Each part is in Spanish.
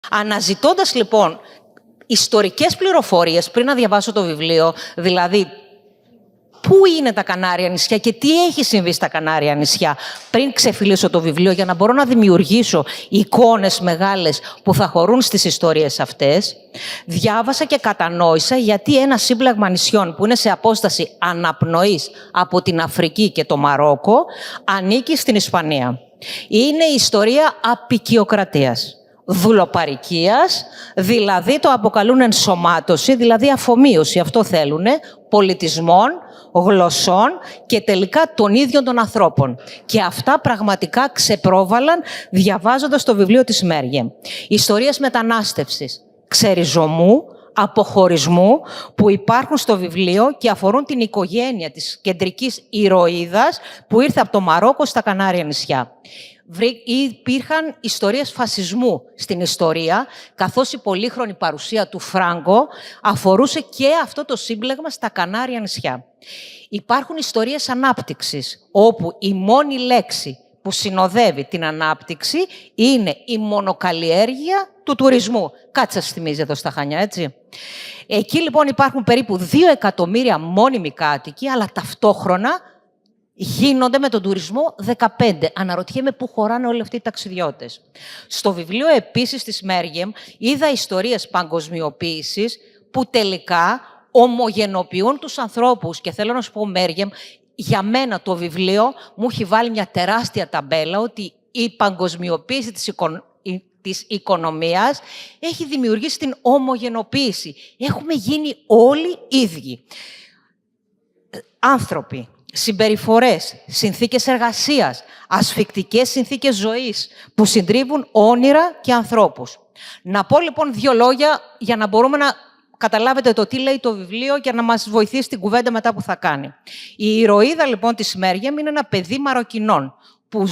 Αναζητώντας λοιπόν ιστορικές πληροφορίες πριν να διαβάσω το βιβλίο, δηλαδή πού είναι τα Κανάρια νησιά και τι έχει συμβεί στα Κανάρια νησιά πριν ξεφυλίσω το βιβλίο, για να μπορώ να δημιουργήσω εικόνες μεγάλες που θα χωρούν στις ιστορίες αυτές, διάβασα και κατανόησα γιατί ένα σύμπλεγμα νησιών που είναι σε απόσταση αναπνοής από την Αφρική και το Μαρόκο ανήκει στην Ισπανία. Είναι η ιστορία αποικιοκρατίας, δουλοπαρικίας, δηλαδή το αποκαλούν ενσωμάτωση, δηλαδή αφομοίωση, αυτό θέλουνε, πολιτισμών, γλωσσών και τελικά των ίδιων των ανθρώπων. Και αυτά πραγματικά ξεπρόβαλαν διαβάζοντας το βιβλίο της Μέργεμ. Ιστορίες μετανάστευσης, ξεριζωμού, αποχωρισμού που υπάρχουν στο βιβλίο και αφορούν την οικογένεια της κεντρικής ηρωίδας που ήρθε από το Μαρόκο στα Κανάρια νησιά. Υπήρχαν ιστορίες φασισμού στην ιστορία, καθώς η πολύχρονη παρουσία του Φράγκο αφορούσε και αυτό το σύμπλεγμα στα Κανάρια νησιά. Υπάρχουν ιστορίες ανάπτυξης, όπου η μόνη λέξη που συνοδεύει την ανάπτυξη είναι η μονοκαλλιέργεια του τουρισμού. Κάτι σας θυμίζει εδώ στα Χανιά, έτσι. Εκεί λοιπόν υπάρχουν περίπου 2 εκατομμύρια μόνιμοι κάτοικοι, αλλά ταυτόχρονα γίνονται με τον τουρισμό 15. Αναρωτιέμαι πού χωράνε όλοι αυτοί οι ταξιδιώτες. Στο βιβλίο επίσης της Μέργεμ είδα ιστορίες παγκοσμιοποίησης που τελικά ομογενοποιούν τους ανθρώπους. Και θέλω να σου πω, Μέργεμ, για μένα το βιβλίο μου έχει βάλει μια τεράστια ταμπέλα ότι η παγκοσμιοποίηση της οικονομίας έχει δημιουργήσει την ομογενοποίηση. Έχουμε γίνει όλοι ίδιοι. Άνθρωποι, συμπεριφορές, συνθήκες εργασίας, ασφικτικές συνθήκες ζωής που συντρίβουν όνειρα και ανθρώπους. Να πω λοιπόν 2 λόγια για να μπορούμε να καταλάβετε το τι λέει το βιβλίο και να μας βοηθήσει την κουβέντα μετά που θα κάνει. Η ηρωίδα λοιπόν της Μέργεμ είναι ένα παιδί Μαροκινών που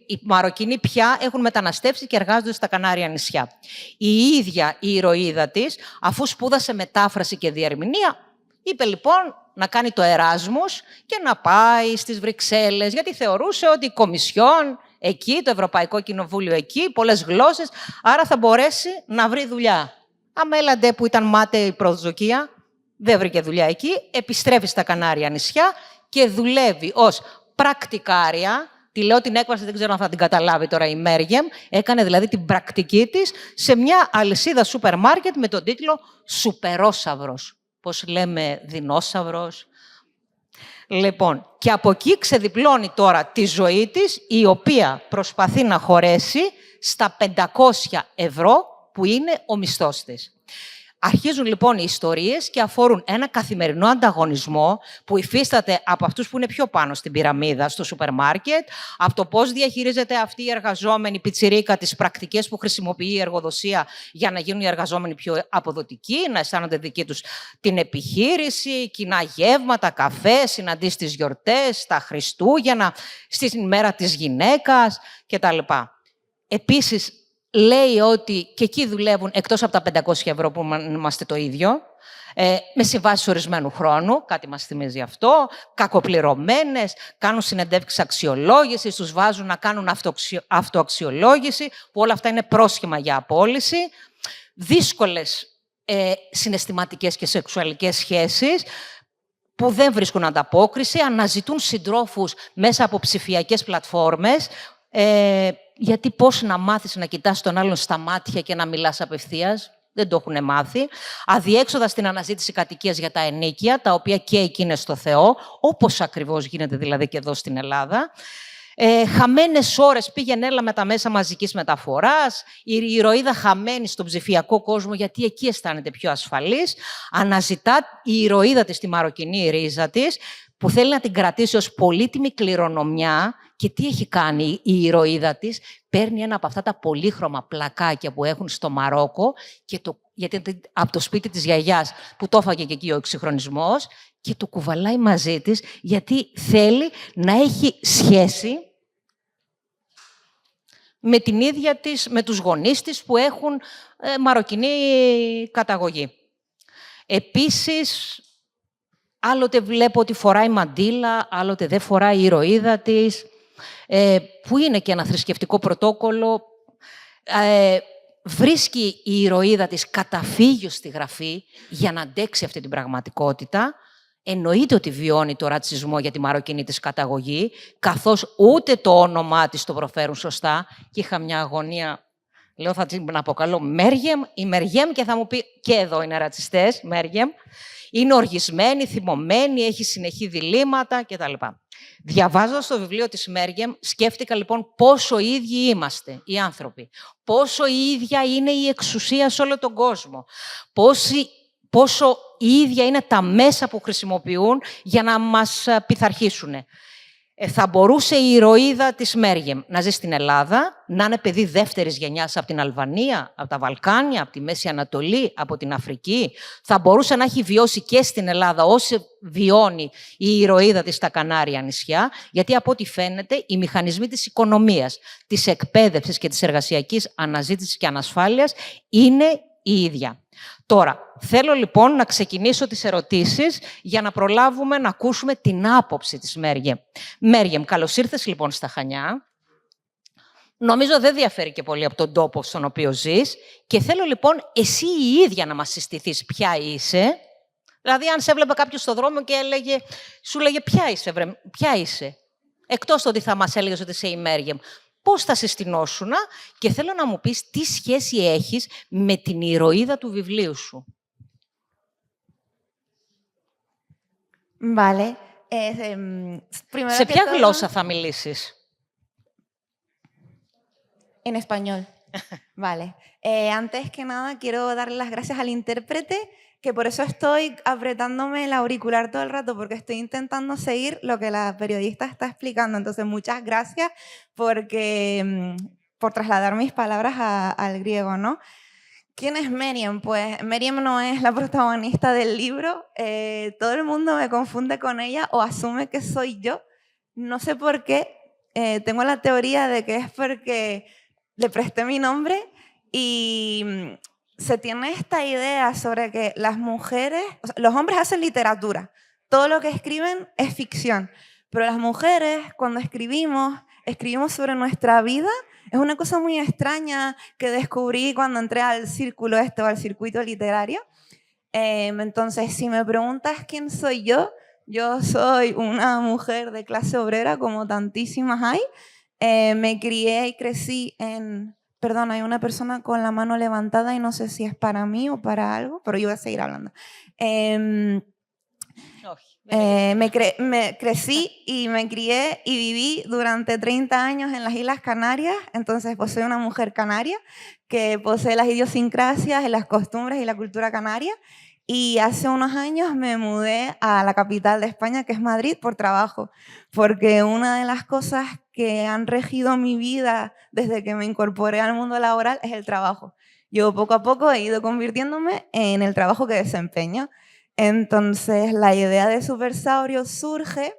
οι Μαροκινοί πια έχουν μεταναστεύσει και εργάζονται στα Κανάρια νησιά. Η ίδια η ηρωίδα της, αφού σπούδασε μετάφραση και διερμηνία, είπε λοιπόν να κάνει το Εράσμους και να πάει στις Βρυξέλλες, γιατί θεωρούσε ότι η Κομισιόν εκεί, το Ευρωπαϊκό Κοινοβούλιο εκεί, πολλές γλώσσες, άρα θα μπορέσει να βρει δουλειά. Αμέλαντε που ήταν μάταιη η προσδοκία, δεν βρήκε δουλειά εκεί, επιστρέφει στα Κανάρια νησιά και δουλεύει ως πρακτικάρια. Τη λέω την έκβαση, δεν ξέρω αν θα την καταλάβει τώρα η Μέργεμ. Έκανε δηλαδή την πρακτική της σε μια αλυσίδα σούπερ μάρκετ με τον τίτλο «Σουπερόσαυρος». Πώς λέμε δεινόσαυρος. Λοιπόν, και από εκεί ξεδιπλώνει τώρα τη ζωή της, η οποία προσπαθεί να χωρέσει στα 500 ευρώ που είναι ο μισθός της. Αρχίζουν λοιπόν οι ιστορίες και αφορούν ένα καθημερινό ανταγωνισμό που υφίσταται από αυτούς που είναι πιο πάνω στην πυραμίδα, στο σούπερ μάρκετ, από το πώς διαχειρίζεται αυτή η εργαζόμενη πιτσιρίκα τις πρακτικές που χρησιμοποιεί η εργοδοσία για να γίνουν οι εργαζόμενοι πιο αποδοτικοί, να αισθάνονται δική τους την επιχείρηση, κοινά γεύματα, καφέ, συναντήσεις στις γιορτές, τα Χριστούγεννα, στη μέρα της γυναίκας κτλ. Επίσης, λέει ότι και εκεί δουλεύουν, εκτός από τα 500 ευρώ που είμαστε το ίδιο, με συμβάσεις ορισμένου χρόνου, κάτι μας θυμίζει αυτό, κακοπληρωμένες, κάνουν συνεντεύξεις αξιολόγησης, τους βάζουν να κάνουν αυτοαξιολόγηση, που όλα αυτά είναι πρόσχημα για απόλυση, δύσκολες συναισθηματικές και σεξουαλικές σχέσεις, που δεν βρίσκουν ανταπόκριση, αναζητούν συντρόφους μέσα από ψηφιακές πλατφόρμες, γιατί πώς να μάθεις να κοιτάς τον άλλον στα μάτια και να μιλάς απευθείας, δεν το έχουν μάθει. Αδιέξοδα στην αναζήτηση κατοικίας για τα ενοίκια, τα οποία και εκεί είναι στο Θεό, όπως ακριβώς γίνεται δηλαδή και εδώ στην Ελλάδα. Χαμένες ώρες πήγαινε έλα με τα μέσα μαζικής μεταφοράς, η ηρωίδα χαμένη στον ψηφιακό κόσμο, γιατί εκεί αισθάνεται πιο ασφαλής. Αναζητά η ηρωίδα της τη μαροκινή ρίζα της, που θέλει να την κρατήσει ως πολύτιμη κληρονομιά. Και τι έχει κάνει η ηρωίδα της? Παίρνει ένα από αυτά τα πολύχρωμα πλακάκια που έχουν στο Μαρόκο, γιατί από το σπίτι της γιαγιάς, που το έφαγε και εκεί ο εξυγχρονισμός, και το κουβαλάει μαζί της, γιατί θέλει να έχει σχέση με την ίδια της, με τους γονείς της που έχουν μαροκινή καταγωγή. Επίσης, άλλοτε βλέπω ότι φοράει μαντίλα, άλλοτε δεν φοράει η ηρωίδα της, που είναι και ένα θρησκευτικό πρωτόκολλο. βρίσκει η ηρωίδα της καταφύγιο στη γραφή για να αντέξει αυτή την πραγματικότητα. Εννοείται ότι βιώνει το ρατσισμό για τη μαροκινή της καταγωγή, καθώς ούτε το όνομά της το προφέρουν σωστά. Και είχα μια αγωνία, λέω θα την αποκαλώ Μέργεμ ή Μεργέμ και θα μου πει και εδώ είναι ρατσιστές, Μέργεμ. Είναι οργισμένη, θυμωμένη, έχει συνεχή διλήμματα κτλ. Διαβάζοντας το βιβλίο της Μέργεμ, σκέφτηκα λοιπόν πόσο ίδιοι είμαστε οι άνθρωποι, πόσο η ίδια είναι η εξουσία σε όλο τον κόσμο, πόσο η ίδια είναι τα μέσα που χρησιμοποιούν για να μας πειθαρχήσουν. Θα μπορούσε η ηρωίδα της Μέργεμ να ζει στην Ελλάδα, να είναι παιδί δεύτερης γενιάς από την Αλβανία, από τα Βαλκάνια, από τη Μέση Ανατολή, από την Αφρική. Θα μπορούσε να έχει βιώσει και στην Ελλάδα όσο βιώνει η ηρωίδα της στα Κανάρια νησιά, γιατί από ό,τι φαίνεται οι μηχανισμοί της οικονομίας, της εκπαίδευσης και της εργασιακής αναζήτησης και ανασφάλειας είναι η ίδια. Τώρα, θέλω λοιπόν να ξεκινήσω τις ερωτήσεις για να προλάβουμε να ακούσουμε την άποψη της Μέργεμ. Μέργεμ, καλώς ήρθες λοιπόν στα Χανιά. Νομίζω δεν διαφέρει και πολύ από τον τόπο στον οποίο ζεις και θέλω λοιπόν εσύ η ίδια να μας συστηθείς ποια είσαι. Δηλαδή, αν σε έβλεπε κάποιος στον δρόμο και σου λέγε ποια είσαι. Εκτός το ότι θα μας έλεγες ότι είσαι η Μέργεμ. Πώς θα συστηνώσουνα και θέλω να μου πεις τι σχέση έχεις με την ηρωίδα του βιβλίου σου. Vale. Σε ποια γλώσσα θα μιλήσεις? En español. Vale. Antes que nada, quiero darle las gracias al intérprete, que por eso estoy apretándome el auricular todo el rato, porque estoy intentando seguir lo que la periodista está explicando. Entonces, muchas gracias por trasladar mis palabras al griego, ¿no? ¿Quién es Meryem? Pues Meryem no es la protagonista del libro. Todo el mundo me confunde con ella o asume que soy yo. No sé por qué. Tengo la teoría de que es porque le presté mi nombre y se tiene esta idea sobre que las mujeres, o sea, los hombres hacen literatura, todo lo que escriben es ficción, pero las mujeres cuando escribimos sobre nuestra vida. Es una cosa muy extraña que descubrí cuando entré al círculo al circuito literario. Entonces, si me preguntas quién soy yo soy una mujer de clase obrera como tantísimas hay. Me crié y crecí en... Perdón, hay una persona con la mano levantada y no sé si es para mí o para algo, pero yo voy a seguir hablando. Me crecí y me crié y viví durante 30 años en las Islas Canarias, entonces pues soy una mujer canaria que posee las idiosincrasias, las costumbres y la cultura canaria. Y hace unos años me mudé a la capital de España, que es Madrid, por trabajo, porque una de las cosas que han regido mi vida desde que me incorporé al mundo laboral es el trabajo. Yo poco a poco he ido convirtiéndome en el trabajo que desempeño. Entonces, la idea de Supersaurio surge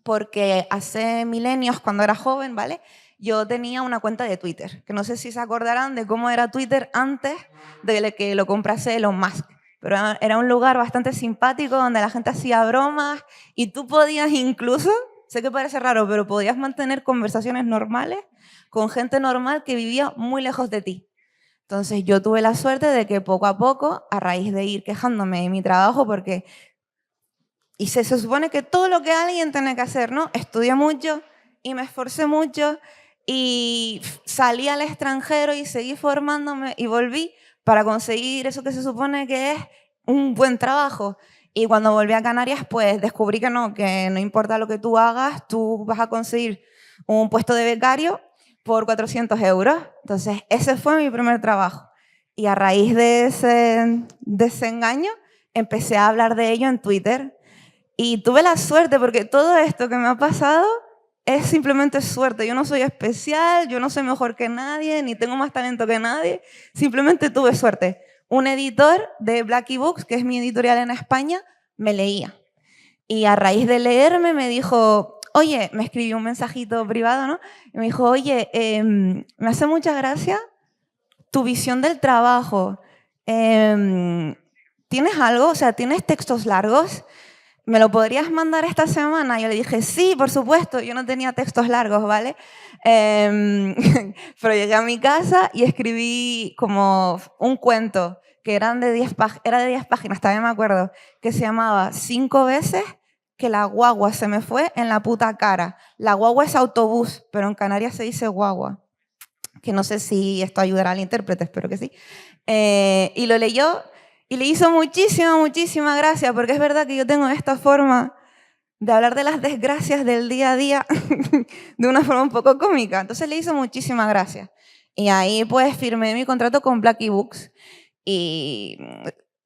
porque hace milenios, cuando era joven, ¿vale? Yo tenía una cuenta de Twitter, que no sé si se acordarán de cómo era Twitter antes de que lo comprase Elon Musk. Pero era un lugar bastante simpático donde la gente hacía bromas y tú podías incluso, sé que parece raro, pero podías mantener conversaciones normales con gente normal que vivía muy lejos de ti. Entonces yo tuve la suerte de que poco a poco, a raíz de ir quejándome de mi trabajo, porque se supone que todo lo que alguien tiene que hacer, ¿no? Estudié mucho y me esforcé mucho y salí al extranjero y seguí formándome y volví para conseguir eso que se supone que es un buen trabajo. Y cuando volví a Canarias, pues descubrí que no importa lo que tú hagas, tú vas a conseguir un puesto de becario por 400 euros. Entonces, ese fue mi primer trabajo. Y a raíz de ese desengaño, empecé a hablar de ello en Twitter. Y tuve la suerte, porque todo esto que me ha pasado es simplemente suerte. Yo no soy especial, yo no soy mejor que nadie, ni tengo más talento que nadie. Simplemente tuve suerte. Un editor de Blackie Books, que es mi editorial en España, me leía. Y a raíz de leerme me dijo, oye, me escribió un mensajito privado, ¿no? Y me dijo, oye, me hace mucha gracia tu visión del trabajo. ¿Tienes algo? O sea, ¿tienes textos largos? ¿me lo podrías mandar esta semana? Yo le dije, sí, por supuesto. Yo no tenía textos largos, ¿vale? Pero llegué a mi casa y escribí como un cuento que era de 10 páginas, también me acuerdo, que se llamaba 5 veces que la guagua se me fue en la puta cara. La guagua es autobús, pero en Canarias se dice guagua. Que no sé si esto ayudará al intérprete, espero que sí. Y lo leyó y le hizo muchísima gracia, porque es verdad que yo tengo esta forma de hablar de las desgracias del día a día de una forma un poco cómica. Entonces le hizo muchísima gracia. Y ahí pues firmé mi contrato con Blackie Books. Y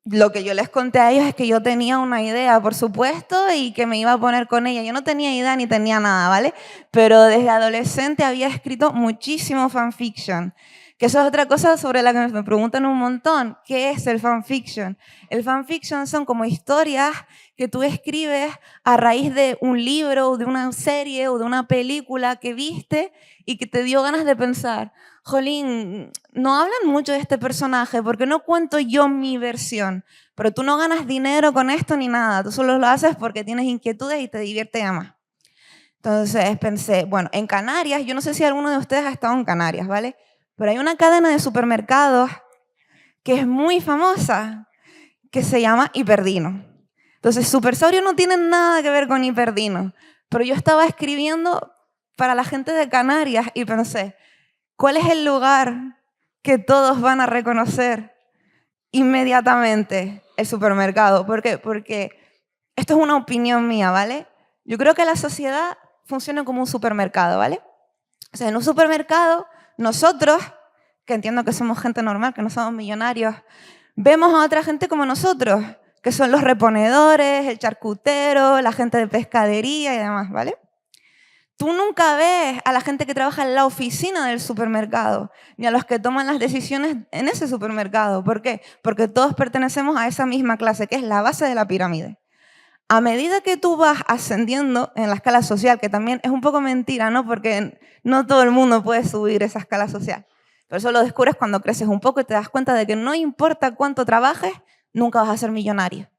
lo que yo les conté a ellos es que yo tenía una idea, por supuesto, y que me iba a poner con ella. Yo no tenía idea ni tenía nada, ¿vale? Pero desde adolescente había escrito muchísimo fanfiction. Que eso es otra cosa sobre la que me preguntan un montón. ¿Qué es el fanfiction? El fanfiction son como historias que tú escribes a raíz de un libro, o de una serie, o de una película que viste y que te dio ganas de pensar, jolín, no hablan mucho de este personaje porque no cuento yo mi versión, pero tú no ganas dinero con esto ni nada, tú solo lo haces porque tienes inquietudes y te divierte más. Entonces pensé, bueno, en Canarias, yo no sé si alguno de ustedes ha estado en Canarias, ¿vale? Pero hay una cadena de supermercados que es muy famosa, que se llama Hiperdino. Entonces, Supersaurio no tiene nada que ver con Hiperdino, pero yo estaba escribiendo para la gente de Canarias y pensé, ¿cuál es el lugar que todos van a reconocer inmediatamente? El supermercado. ¿Por qué? Porque esto es una opinión mía, ¿vale? Yo creo que la sociedad funciona como un supermercado, ¿vale? O sea, en un supermercado, nosotros, que entiendo que somos gente normal, que no somos millonarios, vemos a otra gente como nosotros, que son los reponedores, el charcutero, la gente de pescadería y demás, ¿vale? Tú nunca ves a la gente que trabaja en la oficina del supermercado, ni a los que toman las decisiones en ese supermercado. ¿Por qué? Porque todos pertenecemos a esa misma clase, que es la base de la pirámide. A medida que tú vas ascendiendo en la escala social, que también es un poco mentira, ¿no? Porque no todo el mundo puede subir esa escala social. Pero eso lo descubres cuando creces un poco y te das cuenta de que no importa cuánto trabajes, nunca vas a ser millonario.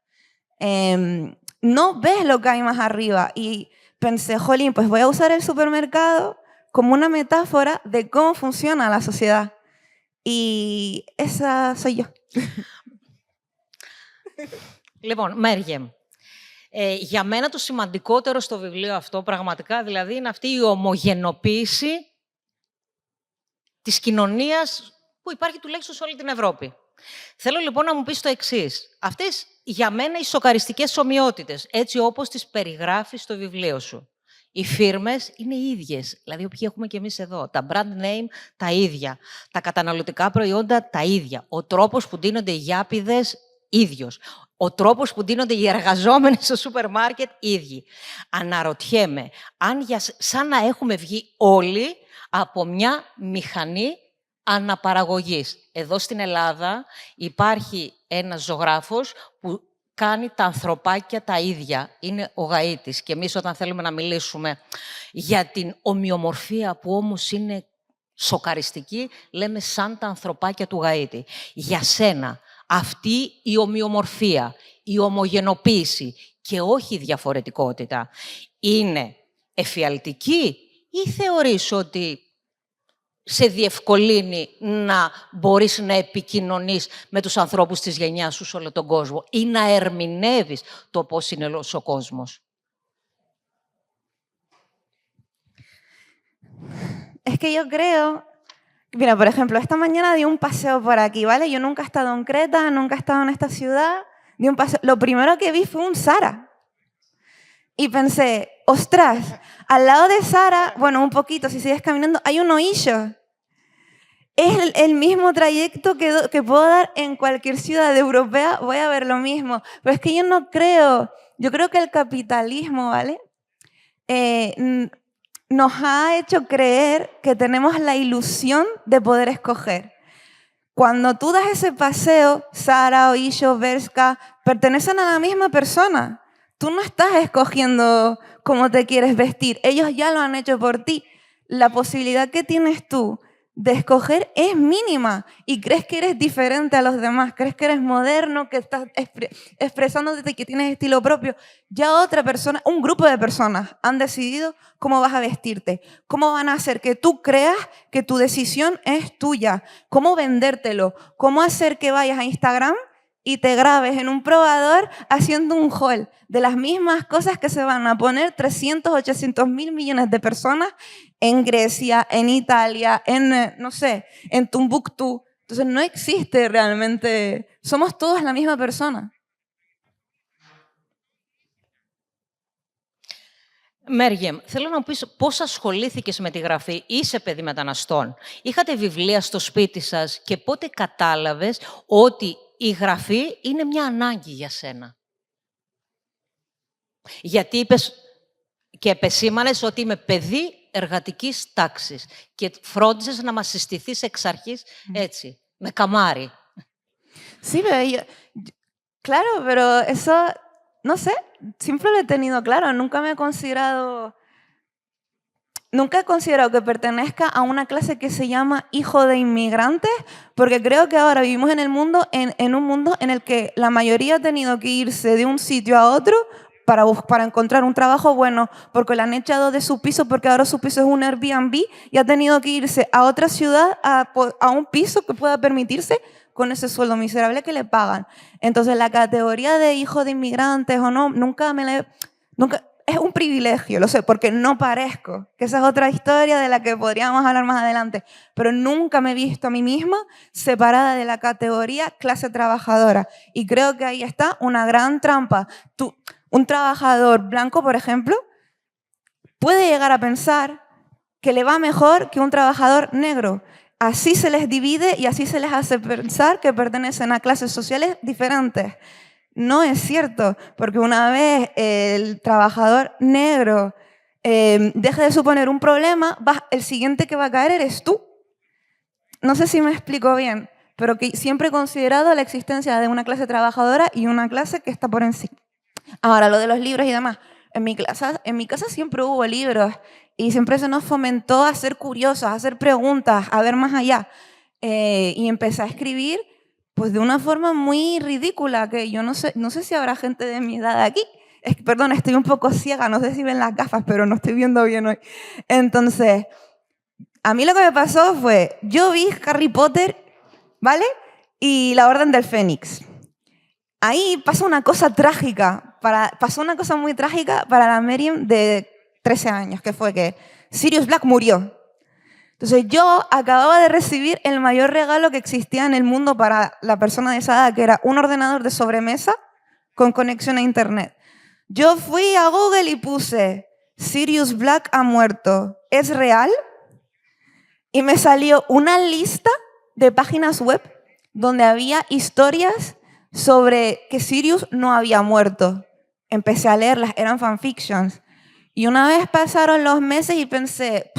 No ves lo que hay más arriba. Y pensé, jolín, pues voy a usar el supermercado como una metáfora de cómo funciona la sociedad. Y esa soy yo. Λοιπόν, Μέριεμ, για μένα το σημαντικότερο στο βιβλίο αυτό, πραγματικά, δηλαδή, είναι αυτή η ομογενοποίηση της κοινωνίας που υπάρχει τουλάχιστον σε όλη την Ευρώπη. Θέλω λοιπόν να μου πεις το εξής. Αυτές για μένα οι σοκαριστικές ομοιότητες, έτσι όπως τις περιγράφεις στο βιβλίο σου. Οι φίρμες είναι οι ίδιες, δηλαδή όποιοι έχουμε και εμείς εδώ. Τα brand name τα ίδια. Τα καταναλωτικά προϊόντα τα ίδια. Ο τρόπος που ντύνονται οι γιάπηδες ίδιος. Ο τρόπος που ντύνονται οι εργαζόμενοι στο σούπερ μάρκετ ίδιοι. Αναρωτιέμαι, αν σαν να έχουμε βγει όλοι από μια μηχανή αναπαραγωγής. Εδώ στην Ελλάδα υπάρχει ένας ζωγράφος που κάνει τα ανθρωπάκια τα ίδια. Είναι ο Γαΐτης. Και εμείς όταν θέλουμε να μιλήσουμε για την ομοιομορφία που όμως είναι σοκαριστική, λέμε σαν τα ανθρωπάκια του Γαΐτη. Για σένα, αυτή η ομοιομορφία, η ομογενοποίηση και όχι η διαφορετικότητα είναι εφιαλτική ή θεωρείς ότι σε διευκολύνει να μπορείς να επικοινωνείς με τους ανθρώπους της γενιάς σου σε όλο τον κόσμο ή να ερμηνεύεις το πώς είναι ο κόσμος? Es que yo creo... Mira, por ejemplo, esta mañana di un paseo por aquí, ¿vale? Yo nunca he estado en Creta, nunca he estado en esta ciudad. Di un paseo. Lo primero que vi fue un Zara. Y pensé, ostras, al lado de Zara, bueno, un poquito, si sigues caminando, hay un Oillo. Es el mismo trayecto que puedo dar en cualquier ciudad europea, voy a ver lo mismo. Pero es que yo no creo, yo creo que el capitalismo, ¿vale? Nos ha hecho creer que tenemos la ilusión de poder escoger. Cuando tú das ese paseo, Zara, Oillo, Bershka, pertenecen a la misma persona. Tú no estás escogiendo cómo te quieres vestir. Ellos ya lo han hecho por ti. La posibilidad que tienes tú de escoger es mínima y crees que eres diferente a los demás, crees que eres moderno, que estás expresándote, que tienes estilo propio, ya otra persona, un grupo de personas han decidido cómo vas a vestirte, cómo van a hacer que tú creas que tu decisión es tuya, cómo vendértelo, cómo hacer que vayas a Instagram y te grabes en un probador haciendo un haul de las mismas cosas que se van a poner 300, 800 mil millones de personas en Grecia, en Italia, en, no sé, en Tumbuctú. Entonces no existe realmente, somos todos la misma persona. Μέριεμ, θέλω να μου πεις πώς ασχολήθηκες με τη γραφή. Είσαι παιδί μεταναστών. Είχατε βιβλία στο σπίτι σας και πότε κατάλαβες ότι η γραφή είναι μια ανάγκη για σένα. Γιατί είπες και επεσήμανες ότι είμαι παιδί εργατικής τάξης και φρόντισες να μας συστηθείς εξ αρχής έτσι, με καμάρι. Sí, pero claro, pero eso, no sé, siempre lo he tenido claro, nunca he considerado que pertenezca a una clase que se llama hijo de inmigrantes, porque creo que ahora vivimos en un mundo en el que la mayoría ha tenido que irse de un sitio a otro para encontrar un trabajo bueno, porque le han echado de su piso, porque ahora su piso es un Airbnb y ha tenido que irse a otra ciudad a un piso que pueda permitirse con ese sueldo miserable que le pagan. Entonces la categoría de hijo de inmigrantes o no, nunca es un privilegio, lo sé, porque no parezco, que esa es otra historia de la que podríamos hablar más adelante, pero nunca me he visto a mí misma separada de la categoría clase trabajadora. Y creo que ahí está una gran trampa. Un trabajador blanco, por ejemplo, puede llegar a pensar que le va mejor que un trabajador negro. Así se les divide y así se les hace pensar que pertenecen a clases sociales diferentes. No es cierto, porque una vez el trabajador negro deje de suponer un problema, el siguiente que va a caer eres tú. No sé si me explico bien, pero que siempre he considerado la existencia de una clase trabajadora y una clase que está por encima. Ahora, lo de los libros y demás. En mi casa siempre hubo libros y siempre se nos fomentó a ser curiosos, a hacer preguntas, a ver más allá. Y empecé a escribir pues de una forma muy ridícula, que yo no sé si habrá gente de mi edad aquí. Perdón, estoy un poco ciega, no sé si ven las gafas, pero no estoy viendo bien hoy. Entonces, a mí lo que me pasó fue, yo vi Harry Potter, ¿vale? Y la Orden del Fénix. Ahí pasó una cosa trágica, pasó una cosa muy trágica para la Miriam de 13 años, que fue que Sirius Black murió. Entonces yo acababa de recibir el mayor regalo que existía en el mundo para la persona de esa edad, que era un ordenador de sobremesa con conexión a internet. Yo fui a Google y puse Sirius Black ha muerto, ¿es real? Y me salió una lista de páginas web donde había historias sobre que Sirius no había muerto. Empecé a leerlas, eran fanfictions. Y una vez pasaron los meses y pensé,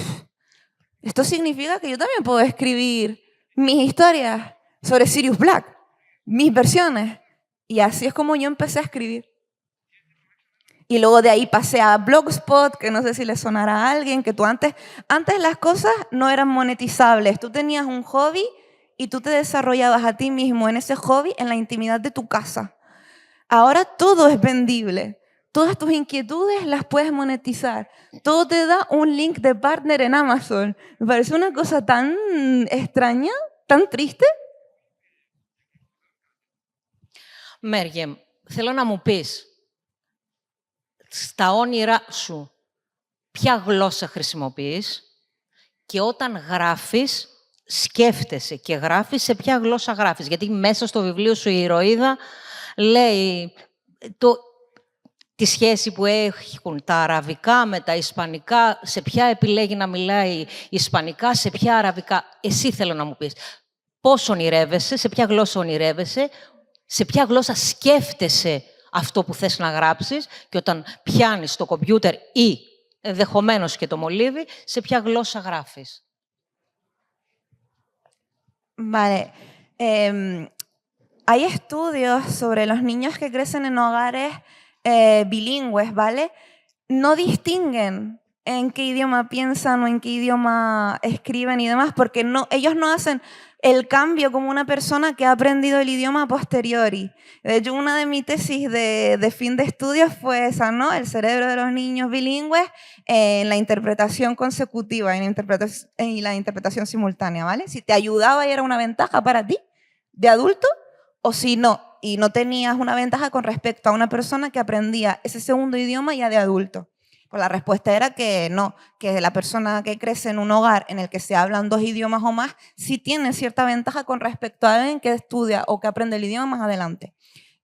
esto significa que yo también puedo escribir mis historias sobre Sirius Black, mis versiones. Y así es como yo empecé a escribir. Y luego de ahí pasé a Blogspot, que no sé si le sonará a alguien, que tú antes las cosas no eran monetizables. Tú tenías un hobby y tú te desarrollabas a ti mismo en ese hobby en la intimidad de tu casa. Ahora todo es vendible. Todas tus inquietudes las puedes monetizar. Todo te da un link de partner en Amazon. Me parece una cosa tan extraña, tan triste. Μέριεμ, θέλω να μου πεις, στα όνειρά σου, ποια γλώσσα χρησιμοποιείς και όταν γράφεις, σκέφτεσαι και γράφεις σε ποια γλώσσα γράφεις. Γιατί μέσα στο βιβλίο σου η ηρωίδα λέει τη σχέση που έχουν τα αραβικά με τα ισπανικά, σε ποια επιλέγει να μιλάει ισπανικά, σε ποια αραβικά. Εσύ θέλω να μου πεις πώς ονειρεύεσαι, σε ποια γλώσσα ονειρεύεσαι, σε ποια γλώσσα σκέφτεσαι αυτό που θες να γράψεις και όταν πιάνεις το κομπιούτερ ή ενδεχομένως και το μολύβι, σε ποια γλώσσα γράφεις. Vale. Hay estudios sobre los niños que crecen en hogares bilingües, ¿vale? No distinguen en qué idioma piensan o en qué idioma escriben y demás, porque ellos no hacen el cambio como una persona que ha aprendido el idioma a posteriori. De hecho, una de mis tesis de fin de estudios fue esa, ¿no? El cerebro de los niños bilingües en la interpretación consecutiva y la interpretación simultánea, ¿vale? Si te ayudaba y era una ventaja para ti de adulto, o si no, y no tenías una ventaja con respecto a una persona que aprendía ese segundo idioma ya de adulto. Pues la respuesta era que no, que la persona que crece en un hogar en el que se hablan 2 idiomas o más sí tiene cierta ventaja con respecto a alguien que estudia o que aprende el idioma más adelante.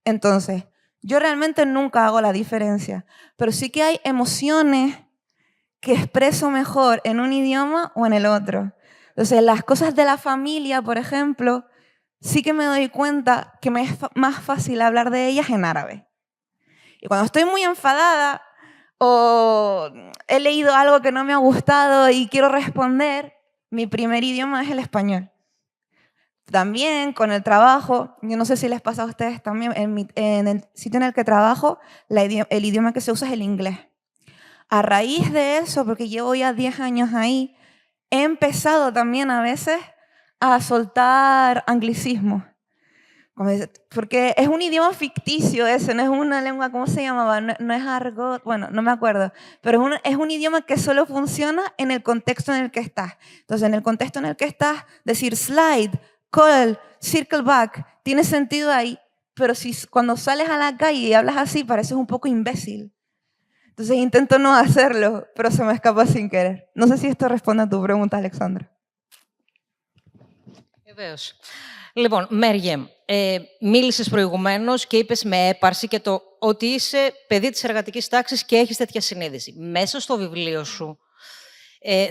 Entonces, yo realmente nunca hago la diferencia, pero sí que hay emociones que expreso mejor en un idioma o en el otro. Entonces, las cosas de la familia, por ejemplo, sí que me doy cuenta que me es más fácil hablar de ellas en árabe. Y cuando estoy muy enfadada o he leído algo que no me ha gustado y quiero responder, mi primer idioma es el español. También con el trabajo, yo no sé si les pasa a ustedes también, en el sitio en el que trabajo, el idioma que se usa es el inglés. A raíz de eso, porque llevo ya 10 años ahí, he empezado también a veces a soltar anglicismos. Porque es un idioma ficticio ese, no es una lengua, ¿cómo se llamaba? No es argot, bueno, no me acuerdo, pero es un idioma que solo funciona en el contexto en el que estás. Entonces, en el contexto en el que estás, decir slide, call, circle back, tiene sentido ahí, pero si cuando sales a la calle y hablas así, pareces un poco imbécil. Entonces intento no hacerlo, pero se me escapa sin querer. No sé si esto responde a tu pregunta, Alexandra. Βεβαίως. Λοιπόν, Μέριεμ, μίλησες προηγουμένως και είπες με έπαρση και το ότι είσαι παιδί της εργατικής τάξης και έχεις τέτοια συνείδηση. Μέσα στο βιβλίο σου,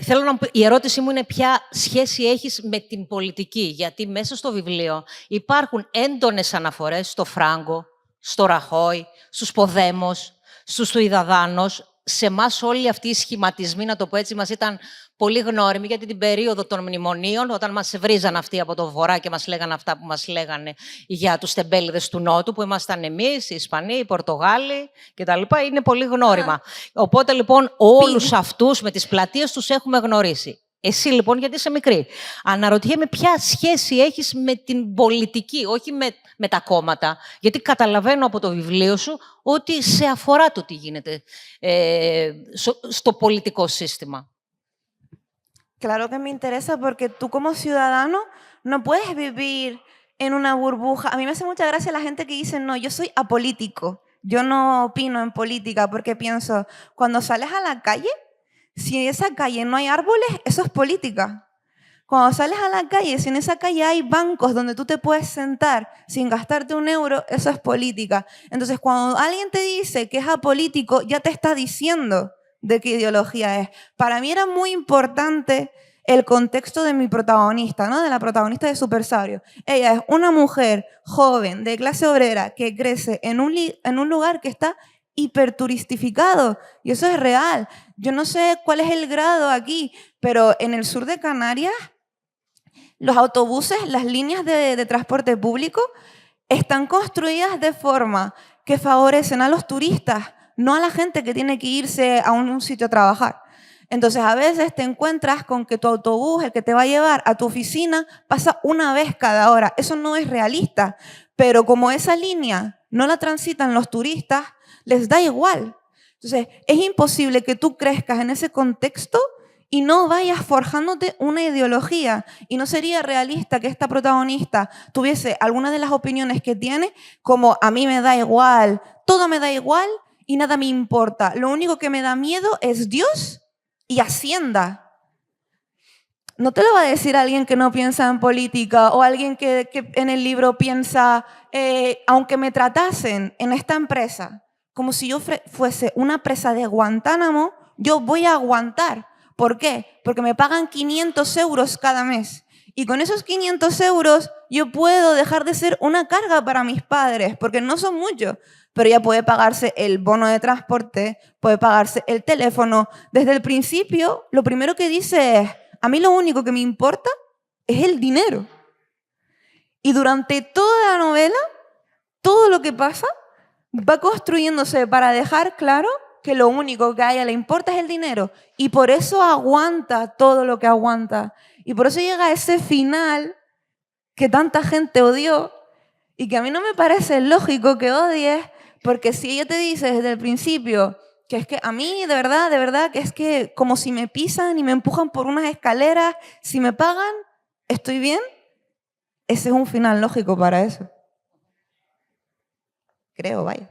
θέλω να η ερώτησή μου είναι ποια σχέση έχεις με την πολιτική, γιατί μέσα στο βιβλίο υπάρχουν έντονες αναφορές στο Φράγκο, στο Ραχόι, στους Ποδέμος, στους Σουηδαδάνος. Σε εμάς όλοι αυτοί οι σχηματισμοί, να το πω έτσι, μας ήταν πολύ γνώριμοι, γιατί την περίοδο των μνημονίων, όταν μας βρίζαν αυτοί από το βορρά και μας λέγανε αυτά που μας λέγανε για τους τεμπέληδες του Νότου, που ήμασταν εμείς, οι Ισπανοί, οι Πορτογάλοι κτλ. Είναι πολύ γνώριμα. Οπότε λοιπόν όλους αυτούς με τις πλατείες τους έχουμε γνωρίσει. Εσύ λοιπόν, γιατί είσαι μικρή, αναρωτιέμαι ποια σχέση έχεις με την πολιτική, όχι με τα κόμματα. Γιατί καταλαβαίνω από το βιβλίο σου ότι σε αφορά το τι γίνεται στο πολιτικό σύστημα. Claro que me interesa porque tú como ciudadano no puedes vivir en una burbuja. A mí me hace mucha gracia la gente que dice, no, yo soy apolítico, yo no opino en política, porque pienso, cuando sales a la calle, si en esa calle no hay árboles, eso es política. Cuando sales a la calle, si en esa calle hay bancos donde tú te puedes sentar sin gastarte un euro, eso es política. Entonces, cuando alguien te dice que es apolítico, ya te está diciendo de qué ideología es. Para mí era muy importante el contexto de mi protagonista, ¿no? De la protagonista de Super Sabrio. Ella es una mujer joven, de clase obrera, que crece en un lugar que está hiperturistificado, y eso es real. Yo no sé cuál es el grado aquí, pero en el sur de Canarias, los autobuses, las líneas de transporte público, están construidas de forma que favorecen a los turistas, no a la gente que tiene que irse a un sitio a trabajar. Entonces, a veces te encuentras con que tu autobús, el que te va a llevar a tu oficina, pasa una vez cada hora. Eso no es realista, pero como esa línea no la transitan los turistas, les da igual. Entonces, es imposible que tú crezcas en ese contexto y no vayas forjándote una ideología. Y no sería realista que esta protagonista tuviese alguna de las opiniones que tiene, como a mí me da igual, todo me da igual y nada me importa. Lo único que me da miedo es Dios y Hacienda. No te lo va a decir alguien que no piensa en política o alguien que en el libro piensa, aunque me tratasen en esta empresa como si yo fuese una presa de Guantánamo, yo voy a aguantar. ¿Por qué? Porque me pagan 500 euros cada mes. Y con esos 500 euros yo puedo dejar de ser una carga para mis padres, porque no son muchos, pero ya puede pagarse el bono de transporte, puede pagarse el teléfono. Desde el principio, lo primero que dice es, a mí lo único que me importa es el dinero. Y durante toda la novela, todo lo que pasa va construyéndose para dejar claro que lo único que a ella le importa es el dinero. Y por eso aguanta todo lo que aguanta. Y por eso llega a ese final que tanta gente odió y que a mí no me parece lógico que odies, porque si ella te dice desde el principio que es que a mí de verdad, que es que como si me pisan y me empujan por unas escaleras, si me pagan, estoy bien, ese es un final lógico para eso. Creo, vaya.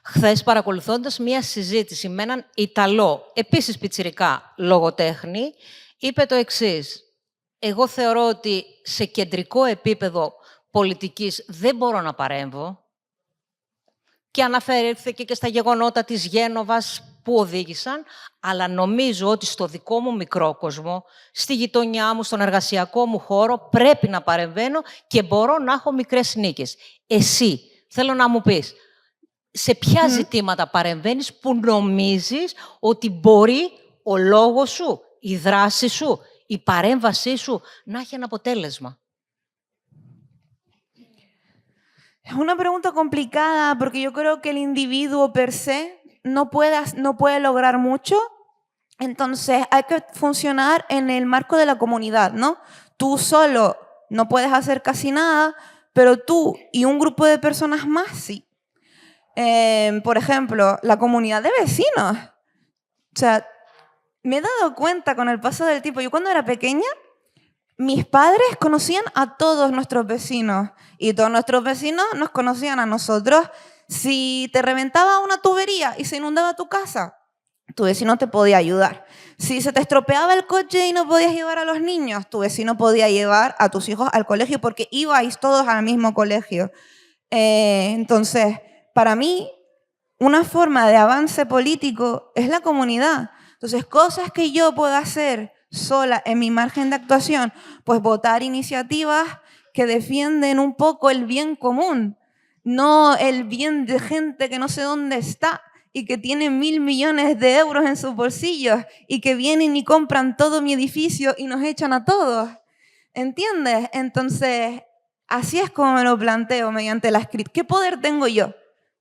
Χθες παρακολουθώντας μία συζήτηση με έναν Ιταλό, επίσης πιτσιρικά λογοτέχνη, είπε το εξής. Εγώ θεωρώ ότι σε κεντρικό επίπεδο πολιτικής δεν μπορώ να παρέμβω και αναφέρθηκε και στα γεγονότα της Γένοβας που οδήγησαν, αλλά νομίζω ότι στο δικό μου μικρό κόσμο, στη γειτονιά μου, στον εργασιακό μου χώρο, πρέπει να παρεμβαίνω και μπορώ να έχω μικρές νίκες. Εσύ, θέλω να μου πεις, σε ποια ζητήματα παρεμβαίνεις που νομίζεις ότι μπορεί ο λόγος σου, η δράση σου, η παρέμβασή σου να έχει ένα αποτέλεσμα. Es una pregunta complicada porque yo creo que el individuo per se no puede lograr mucho. Entonces hay que funcionar en el marco de la comunidad, ¿no? Tú solo no puedes hacer casi nada, pero tú y un grupo de personas más sí. Por ejemplo, la comunidad de vecinos. O sea, me he dado cuenta con el paso del tiempo. Yo cuando era pequeña, mis padres conocían a todos nuestros vecinos y todos nuestros vecinos nos conocían a nosotros. Si te reventaba una tubería y se inundaba tu casa, tu vecino te podía ayudar. Si se te estropeaba el coche y no podías llevar a los niños, tu vecino podía llevar a tus hijos al colegio porque ibais todos al mismo colegio. Entonces, para mí, una forma de avance político es la comunidad. Entonces, cosas que yo puedo hacer sola en mi margen de actuación, pues votar iniciativas que defienden un poco el bien común, no el bien de gente que no sé dónde está y que tiene 1.000 millones de euros en sus bolsillos y que vienen y compran todo mi edificio y nos echan a todos. ¿Entiendes? Entonces, así es como me lo planteo mediante la escritura. ¿Qué poder tengo yo?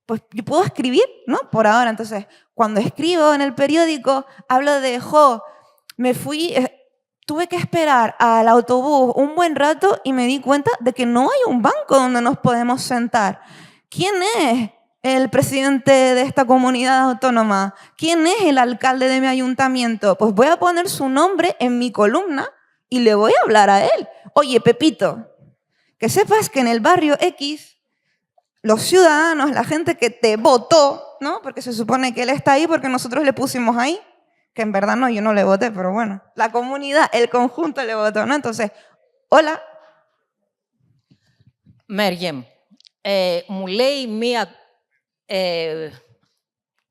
Pues yo puedo escribir, ¿no? Por ahora. Entonces, cuando escribo en el periódico, hablo de, me fui, tuve que esperar al autobús un buen rato y me di cuenta de que no hay un banco donde nos podemos sentar. ¿Quién es el presidente de esta comunidad autónoma? ¿Quién es el alcalde de mi ayuntamiento? Pues voy a poner su nombre en mi columna y le voy a hablar a él. Oye, Pepito, que sepas que en el barrio X, los ciudadanos, la gente que te votó, ¿no? Porque se supone que él está ahí porque nosotros le pusimos ahí, que en verdad no, yo no le voté, pero bueno, la comunidad, el conjunto le votó, ¿no? Entonces, hola. Μέριεμ, μου λέει μία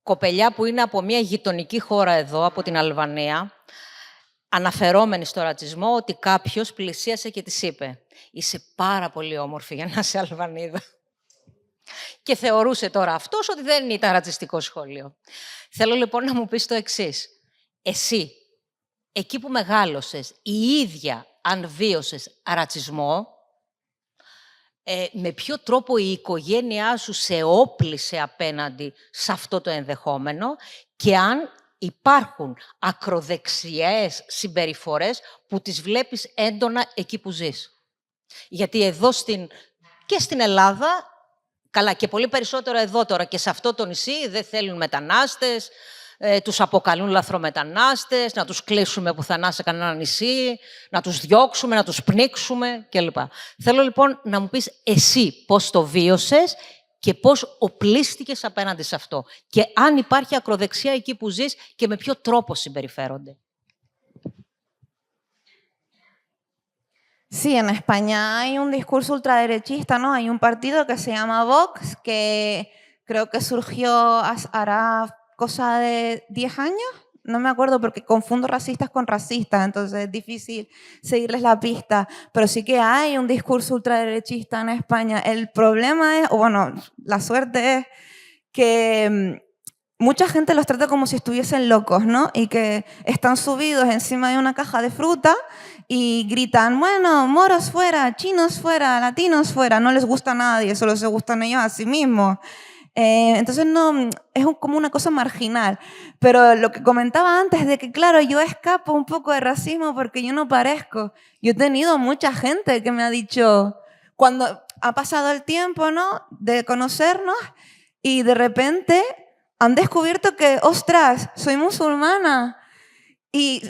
κοπελιά που είναι από μία γειτονική χώρα εδώ, από την Αλβανία, αναφερόμενη στο ρατσισμό, ότι κάποιος πλησίασε και της είπε «Είσαι πάρα πολύ όμορφη για να είσαι Αλβανίδα». Και θεωρούσε τώρα αυτός ότι δεν ήταν ρατσιστικό σχόλιο. Θέλω λοιπόν να μου πεις το εξής. Εσύ, εκεί που μεγάλωσες, η ίδια αν βίωσες ρατσισμό, με ποιο τρόπο η οικογένειά σου σε όπλησε απέναντι σε αυτό το ενδεχόμενο και αν υπάρχουν ακροδεξιές συμπεριφορές που τις βλέπεις έντονα εκεί που ζεις. Γιατί εδώ και στην Ελλάδα, καλά και πολύ περισσότερο εδώ τώρα και σε αυτό το νησί δεν θέλουν μετανάστες, τους αποκαλούν λαθρομετανάστες, να τους κλείσουμε πουθενά σε κανένα νησί, να τους διώξουμε, να τους πνίξουμε κλπ. Θέλω λοιπόν να μου πεις εσύ πώς το βίωσες και πώς οπλίστηκες απέναντι σε αυτό. Και αν υπάρχει ακροδεξιά εκεί που ζεις και με ποιο τρόπο συμπεριφέρονται. Sí, en España hay un discurso ultraderechista, ¿no? Hay un partido que se llama Vox, que creo que surgió hará cosa de 10 años, no me acuerdo porque confundo racistas con racistas, entonces es difícil seguirles la pista, pero sí que hay un discurso ultraderechista en España. El problema es, o bueno, la suerte es que mucha gente los trata como si estuviesen locos, ¿no? Y que están subidos encima de una caja de fruta y gritan, bueno, moros fuera, chinos fuera, latinos fuera, no les gusta a nadie, solo se gustan ellos a sí mismos. Entonces no, es como una cosa marginal. Pero lo que comentaba antes de que, claro, yo escapo un poco de racismo porque yo no parezco. Yo he tenido mucha gente que me ha dicho, cuando ha pasado el tiempo, ¿no?, de conocernos y de repente han descubierto que, ostras, soy musulmana. Y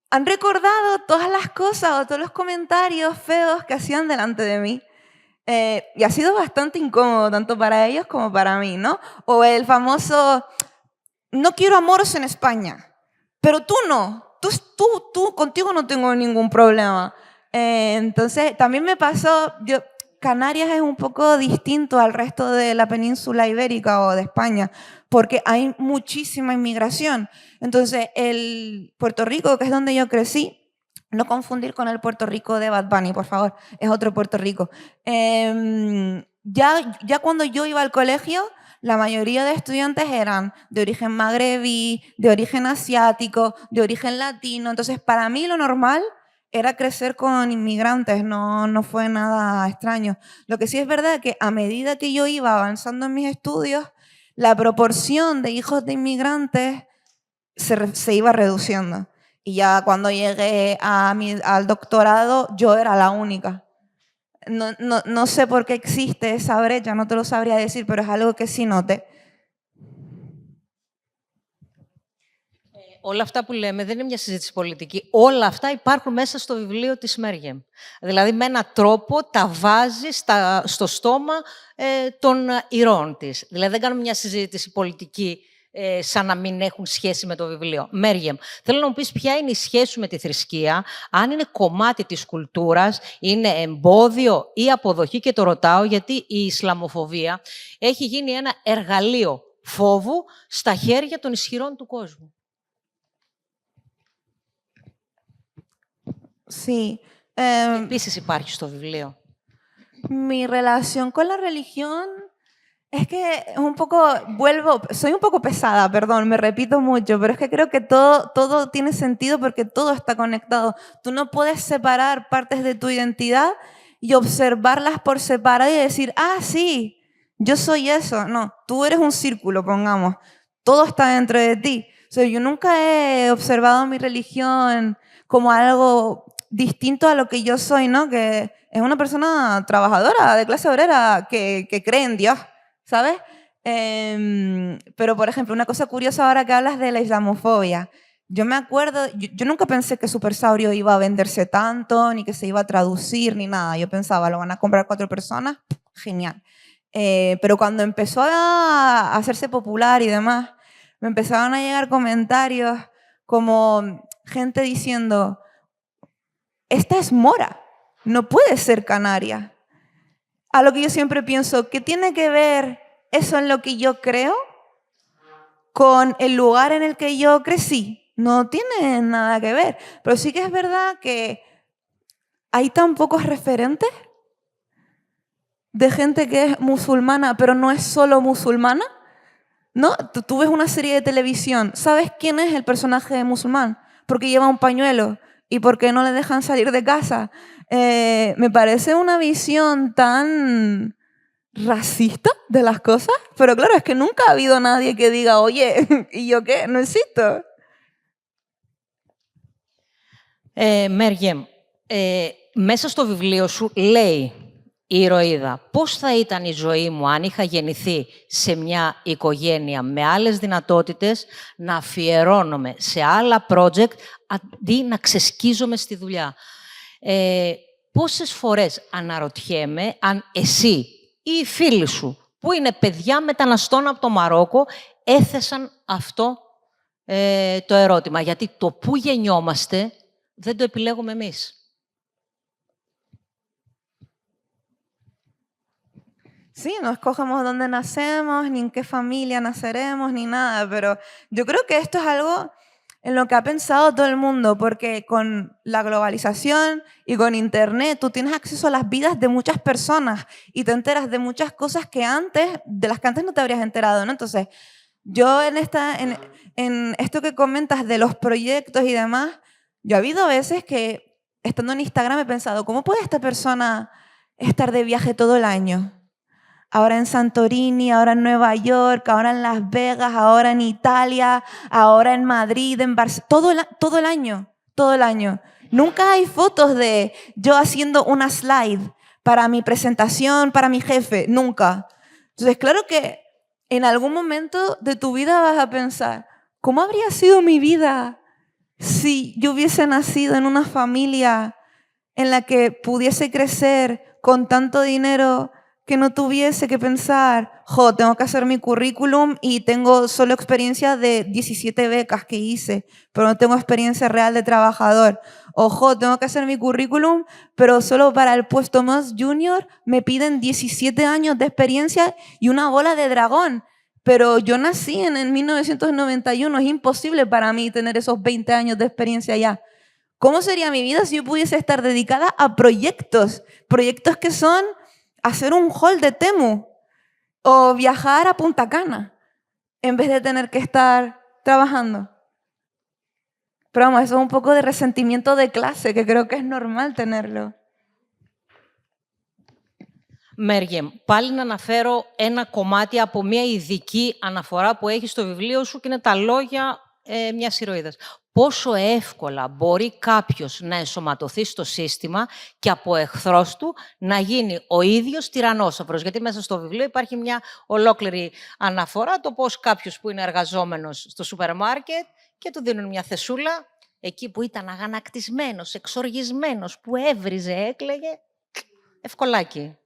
han recordado todas las cosas o todos los comentarios feos que hacían delante de mí. Y ha sido bastante incómodo, tanto para ellos como para mí, ¿no? O el famoso, no quiero amoros en España, pero tú no, tú contigo no tengo ningún problema. Entonces, también me pasó, Canarias es un poco distinto al resto de la península ibérica o de España, porque hay muchísima inmigración. Entonces, el Puerto Rico, que es donde yo crecí, no confundir con el Puerto Rico de Bad Bunny, por favor, es otro Puerto Rico. Ya cuando yo iba al colegio, la mayoría de estudiantes eran de origen magrebí, de origen asiático, de origen latino. Entonces, para mí lo normal era crecer con inmigrantes, no fue nada extraño. Lo que sí es verdad es que a medida que yo iba avanzando en mis estudios, la proporción de hijos de inmigrantes se iba reduciendo. Y ya cuando llegué al doctorado, yo era la única. No sé por qué existe esa brecha, no te lo sabría decir, pero es algo que sí noté. Όλα αυτά που λέμε δεν είναι μια συζήτηση πολιτική. Όλα αυτά υπάρχουν μέσα στο βιβλίο της Μέριεμ. Δηλαδή, με έναν τρόπο τα βάζει στο στόμα των ηρώων της. Δηλαδή, δεν κάνουμε μια συζήτηση πολιτική σαν να μην έχουν σχέση με το βιβλίο. Μέριεμ, θέλω να μου πεις ποια είναι η σχέση σου με τη θρησκεία, αν είναι κομμάτι της κουλτούρας, είναι εμπόδιο ή αποδοχή, και το ρωτάω γιατί η Ισλαμοφοβία έχει γίνει ένα εργαλείο φόβου στα χέρια των ισχυρών του κόσμου. Sí. Επίσης υπάρχει στο βιβλίο. Mi relación con la religión es que es un poco, soy un poco pesada, perdón, me repito mucho, pero es que creo que todo tiene sentido porque todo está conectado. Tú no puedes separar partes de tu identidad y observarlas por separado y decir, ah, sí, yo soy eso. No, tú eres un círculo, pongamos. Todo está dentro de ti. O sea, yo nunca he observado mi religión como algo distinto a lo que yo soy, ¿no? Que es una persona trabajadora, de clase obrera, que cree en Dios, ¿sabes? Pero, por ejemplo, una cosa curiosa ahora que hablas de la islamofobia. Yo me acuerdo, yo nunca pensé que Supersaurio iba a venderse tanto, ni que se iba a traducir, ni nada. Yo pensaba, lo van a comprar 4 personas, genial. Pero cuando empezó a hacerse popular y demás, me empezaron a llegar comentarios como gente diciendo, esta es mora, no puede ser canaria. A lo que yo siempre pienso, ¿qué tiene que ver eso en lo que yo creo con el lugar en el que yo crecí? No tiene nada que ver. Pero sí que es verdad que hay tan pocos referentes de gente que es musulmana, pero no es solo musulmana, ¿no? Tú ves una serie de televisión, ¿sabes quién es el personaje musulmán? Porque lleva un pañuelo y porque no le dejan salir de casa. Me parece una visión tan racista de las cosas, pero claro, es que nunca ha habido nadie que diga, oye, ¿y yo qué? No existo. Μέριεμ, μέσα στο βιβλίο σου λέει η ηρωίδα, πώς θα ήταν η ζωή μου αν είχα γεννηθεί σε μια οικογένεια με άλλες δυνατότητες, να αφιερώνομαι σε άλλα project αντί να ξεσκίζομαι στη δουλειά. Πόσες φορές αναρωτιέμαι αν εσύ ή οι φίλοι σου, που είναι παιδιά μεταναστών από το Μαρόκο, έθεσαν αυτό το ερώτημα. Γιατί το πού γεννιόμαστε δεν το επιλέγουμε εμείς. Sí, no escogemos dónde nacemos, ni en qué familia naceremos, ni nada, pero yo creo que esto es algo en lo que ha pensado todo el mundo, porque con la globalización y con Internet tú tienes acceso a las vidas de muchas personas y te enteras de muchas cosas de las que antes no te habrías enterado, ¿no? Entonces, yo en esto que comentas de los proyectos y demás, yo ha habido veces que estando en Instagram he pensado, ¿cómo puede esta persona estar de viaje todo el año? ahora en Santorini, ahora en Nueva York, ahora en Las Vegas, ahora en Italia, ahora en Madrid, en Barcelona, todo el año, todo el año. Nunca hay fotos de yo haciendo una slide para mi presentación, para mi jefe, nunca. Entonces, claro que en algún momento de tu vida vas a pensar, ¿cómo habría sido mi vida si yo hubiese nacido en una familia en la que pudiese crecer con tanto dinero que no tuviese que pensar, tengo que hacer mi currículum y tengo solo experiencia de 17 becas que hice, pero no tengo experiencia real de trabajador? O, tengo que hacer mi currículum, pero solo para el puesto más junior me piden 17 años de experiencia y una bola de dragón. Pero yo nací en 1991, es imposible para mí tener esos 20 años de experiencia ya. ¿Cómo sería mi vida si yo pudiese estar dedicada a proyectos? Proyectos que son hacer un haul de Temu o viajar a Punta Cana en vez de tener que estar trabajando. Pero vamos, eso es un poco de resentimiento de clase, que creo que es normal tenerlo. Μέριεμ, πάλι να αναφέρω ένα κομμάτι από μια ειδική αναφορά που έχει στο βιβλίο σου και είναι τα λόγια μιας ηρωίδας. Πόσο εύκολα μπορεί κάποιος να ενσωματωθεί στο σύστημα και από εχθρός του να γίνει ο ίδιος τυραννόσαυρος. Γιατί μέσα στο βιβλίο υπάρχει μια ολόκληρη αναφορά το πώς κάποιος που είναι εργαζόμενος στο σούπερ μάρκετ και του δίνουν μια θεσούλα, εκεί που ήταν αγανακτισμένος, εξοργισμένος, που έβριζε, έκλαιγε, ευκολάκι.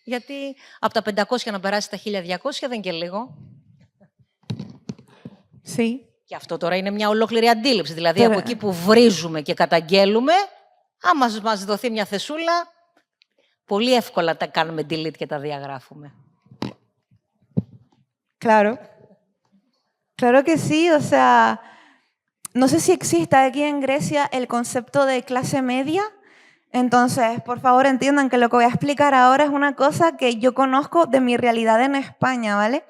Γιατί από τα 500 να περάσει τα 1200 δεν είναι και λίγο. Sí. Και αυτό τώρα είναι μια ολόκληρη αντίληψη. Δηλαδή, από εκεί που βρίζουμε και καταγγέλουμε, άμα μας δοθεί μια θεσούλα, πολύ εύκολα τα κάνουμε delete και τα διαγράφουμε. Claro. Claro que sí. O sea, no sé si existe aquí en Grecia el concepto de clase media. Entonces, por favor, entiendan que lo que voy a explicar ahora es una cosa que yo conozco de mi realidad en España, ¿vale?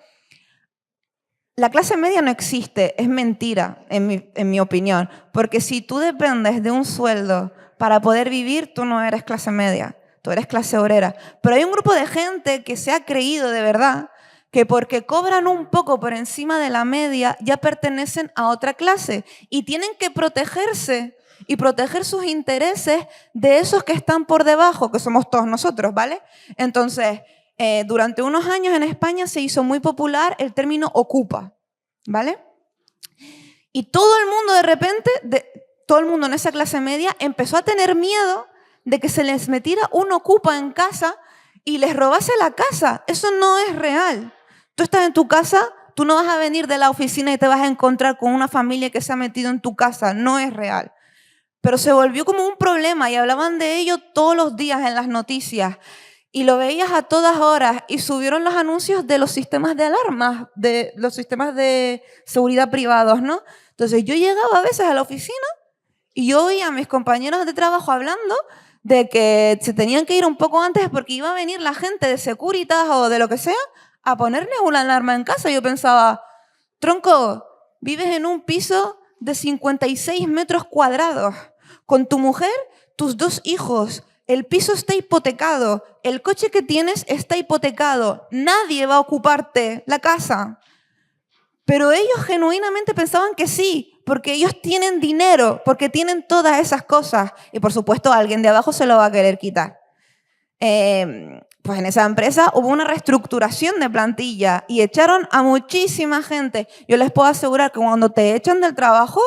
La clase media no existe, es mentira, en mi opinión, porque si tú dependes de un sueldo para poder vivir, tú no eres clase media, tú eres clase obrera. Pero hay un grupo de gente que se ha creído de verdad que porque cobran un poco por encima de la media ya pertenecen a otra clase y tienen que protegerse y proteger sus intereses de esos que están por debajo, que somos todos nosotros, ¿vale? Entonces, durante unos años en España se hizo muy popular el término ocupa, ¿vale? Y todo el mundo de repente, todo el mundo en esa clase media empezó a tener miedo de que se les metiera un ocupa en casa y les robase la casa. Eso no es real. Tú estás en tu casa, tú no vas a venir de la oficina y te vas a encontrar con una familia que se ha metido en tu casa. No es real. Pero se volvió como un problema y hablaban de ello todos los días en las noticias. Y lo veías a todas horas y subieron los anuncios de los sistemas de alarmas, de los sistemas de seguridad privados, ¿no? Entonces yo llegaba a veces a la oficina y yo oía a mis compañeros de trabajo hablando de que se tenían que ir un poco antes porque iba a venir la gente de Securitas o de lo que sea a ponerle una alarma en casa. Yo pensaba, tronco, vives en un piso de 56 metros cuadrados con tu mujer, tus 2 hijos. El piso está hipotecado, el coche que tienes está hipotecado, nadie va a ocuparte la casa. Pero ellos genuinamente pensaban que sí, porque ellos tienen dinero, porque tienen todas esas cosas. Y por supuesto alguien de abajo se lo va a querer quitar. Pues en esa empresa hubo una reestructuración de plantilla y echaron a muchísima gente. Yo les puedo asegurar que cuando te echan del trabajo,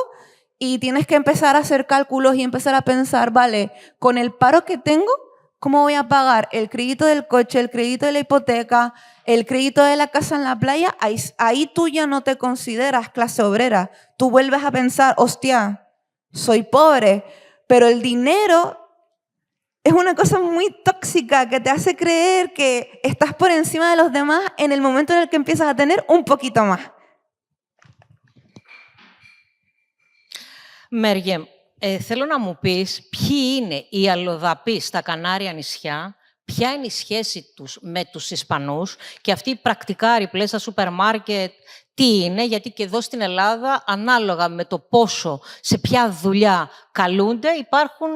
y tienes que empezar a hacer cálculos y empezar a pensar, vale, con el paro que tengo, ¿cómo voy a pagar el crédito del coche, el crédito de la hipoteca, el crédito de la casa en la playa? Ahí tú ya no te consideras clase obrera. Tú vuelves a pensar, hostia, soy pobre, pero el dinero es una cosa muy tóxica que te hace creer que estás por encima de los demás en el momento en el que empiezas a tener un poquito más. Μέριεμ, θέλω να μου πεις ποιοι είναι οι αλλοδαποί στα Κανάρια νησιά, ποια είναι η σχέση τους με τους Ισπανούς και αυτοί οι πρακτικάροι που λες στα σούπερ μάρκετ, τι είναι, γιατί και εδώ στην Ελλάδα, ανάλογα με το πόσο, σε ποια δουλειά καλούνται, υπάρχουν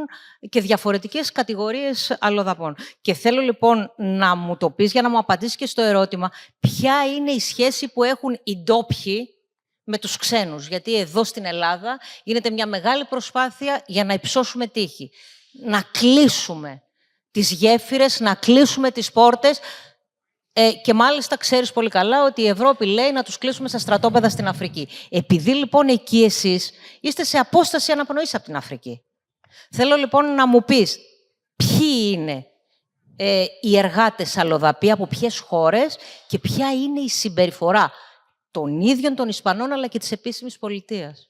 και διαφορετικές κατηγορίες αλλοδαπών. Και θέλω λοιπόν να μου το πεις, για να μου απαντήσεις και στο ερώτημα, ποια είναι η σχέση που έχουν οι ντόπιοι με τους ξένους. Γιατί εδώ στην Ελλάδα γίνεται μια μεγάλη προσπάθεια για να υψώσουμε τύχη. Να κλείσουμε τις γέφυρες, να κλείσουμε τις πόρτες. Και μάλιστα ξέρεις πολύ καλά ότι η Ευρώπη λέει να τους κλείσουμε στα στρατόπεδα στην Αφρική. Επειδή λοιπόν εκεί εσείς είστε σε απόσταση αναπνοής από την Αφρική. Θέλω λοιπόν να μου πεις ποιοι είναι οι εργάτες αλλοδαποί, από ποιες χώρες και ποια είναι η συμπεριφορά των ίδιων των Ισπανών αλλά και της επίσημης πολιτείας.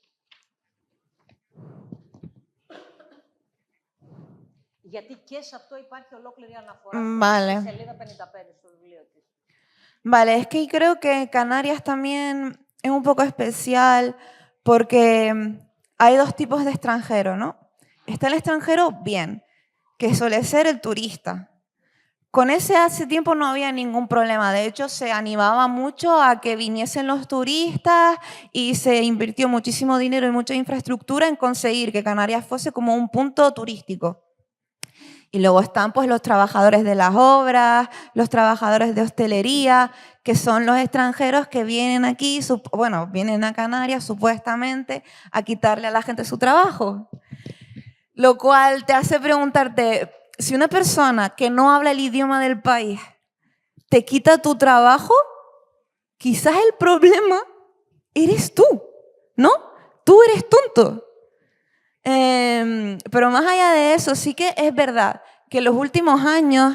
Γιατί και σε αυτό υπάρχει ολόκληρη αναφορά. Vale. Στη σελίδα 55 στο βιβλίο της. Vale, es que creo que Canarias también es un poco especial porque hay dos tipos de extranjeros, ¿no? Está el extranjero bien, que suele ser el turista. Con ese hace tiempo no había ningún problema. De hecho, se animaba mucho a que viniesen los turistas y se invirtió muchísimo dinero y mucha infraestructura en conseguir que Canarias fuese como un punto turístico. Y luego están pues los trabajadores de las obras, los trabajadores de hostelería, que son los extranjeros que vienen aquí, bueno, vienen a Canarias supuestamente a quitarle a la gente su trabajo. Lo cual te hace preguntarte, si una persona que no habla el idioma del país te quita tu trabajo, quizás el problema eres tú, ¿no? Tú eres tonto. Pero más allá de eso, sí que es verdad que en los últimos años